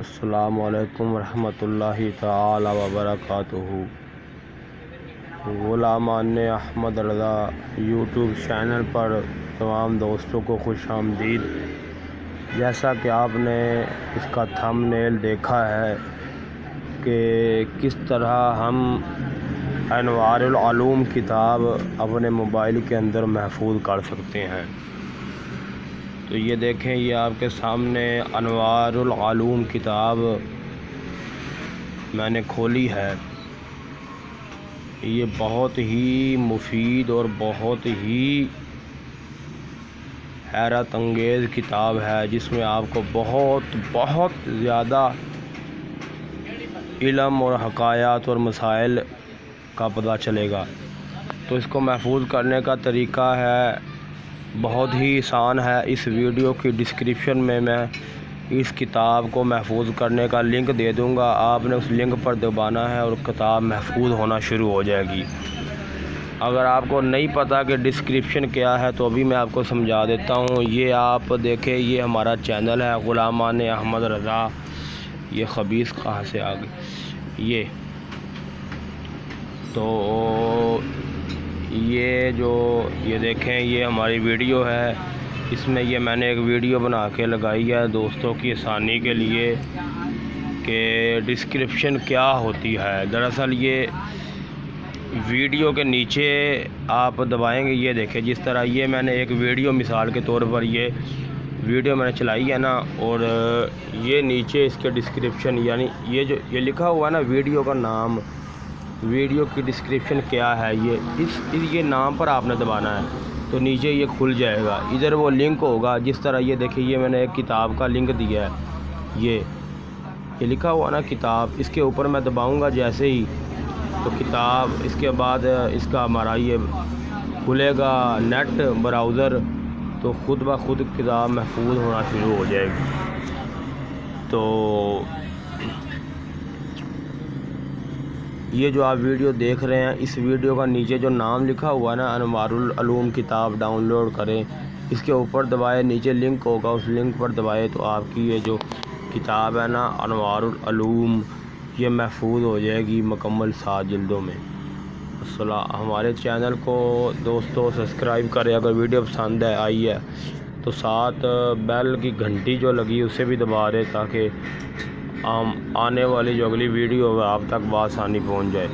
السلام علیکم ورحمۃ اللہ تعالی وبرکاتہ۔ غلامان احمد رضا یوٹیوب چینل پر تمام دوستوں کو خوش آمدید۔ جیسا کہ آپ نے اس کا تھمب نیل دیکھا ہے کہ کس طرح ہم انوار العلوم کتاب اپنے موبائل کے اندر محفوظ کر سکتے ہیں۔ تو یہ دیکھیں، یہ آپ کے سامنے انوار العلوم کتاب میں نے کھولی ہے۔ یہ بہت ہی مفید اور بہت ہی حیرت انگیز کتاب ہے، جس میں آپ کو بہت زیادہ علم اور حقائق اور مسائل کا پتہ چلے گا۔ تو اس کو محفوظ کرنے کا طریقہ ہے بہت ہی آسان ہے۔ اس ویڈیو کی ڈسکرپشن میں اس کتاب کو محفوظ کرنے کا لنک دے دوں گا۔ آپ نے اس لنک پر دبانا ہے اور کتاب محفوظ ہونا شروع ہو جائے گی۔ اگر آپ کو نہیں پتہ کہ ڈسکرپشن کیا ہے تو ابھی میں آپ کو سمجھا دیتا ہوں۔ یہ آپ دیکھیں، یہ ہمارا چینل ہے غلامان احمد رضا۔ یہ خبیث کہاں سے آ گئی؟ یہ دیکھیں، یہ ہماری ویڈیو ہے۔ اس میں یہ میں نے ایک ویڈیو بنا کے لگائی ہے دوستوں کی آسانی کے لیے کہ ڈسکرپشن کیا ہوتی ہے۔ دراصل یہ ویڈیو کے نیچے آپ دبائیں گے، یہ دیکھیں جس طرح یہ میں نے ایک ویڈیو مثال کے طور پر یہ ویڈیو میں نے چلائی ہے نا، اور یہ نیچے اس کے ڈسکرپشن، یعنی یہ لکھا ہوا ہے نا ویڈیو کا نام، ویڈیو کی ڈسکرپشن کیا ہے، یہ نام پر آپ نے دبانا ہے تو نیچے یہ کھل جائے گا۔ ادھر وہ لنک ہوگا، جس طرح یہ دیکھیں، یہ میں نے ایک کتاب کا لنک دیا ہے۔ یہ لکھا ہوا نا کتاب، اس کے اوپر میں دباؤں گا جیسے ہی تو کتاب، اس کے بعد اس کا ہمارا یہ کھلے گا نیٹ براؤزر، تو خود بخود کتاب محفوظ ہونا شروع ہو جائے گی۔ تو یہ جو آپ ویڈیو دیکھ رہے ہیں، اس ویڈیو کا نیچے جو نام لکھا ہوا ہے نا، انوار العلوم کتاب ڈاؤن لوڈ کریں، اس کے اوپر دبائے، نیچے لنک ہوگا، اس لنک پر دبائے تو آپ کی یہ جو کتاب ہے نا انوار العلوم، یہ محفوظ ہو جائے گی مکمل 7 جلدوں میں۔ ہمارے چینل کو دوستو سبسکرائب کریں، اگر ویڈیو پسند آئی ہے تو ساتھ بیل کی گھنٹی جو لگی اسے بھی دبا دیں تاکہ آنے والی جو اگلی ویڈیو ہے آپ تک بآسانی پہنچ جائے۔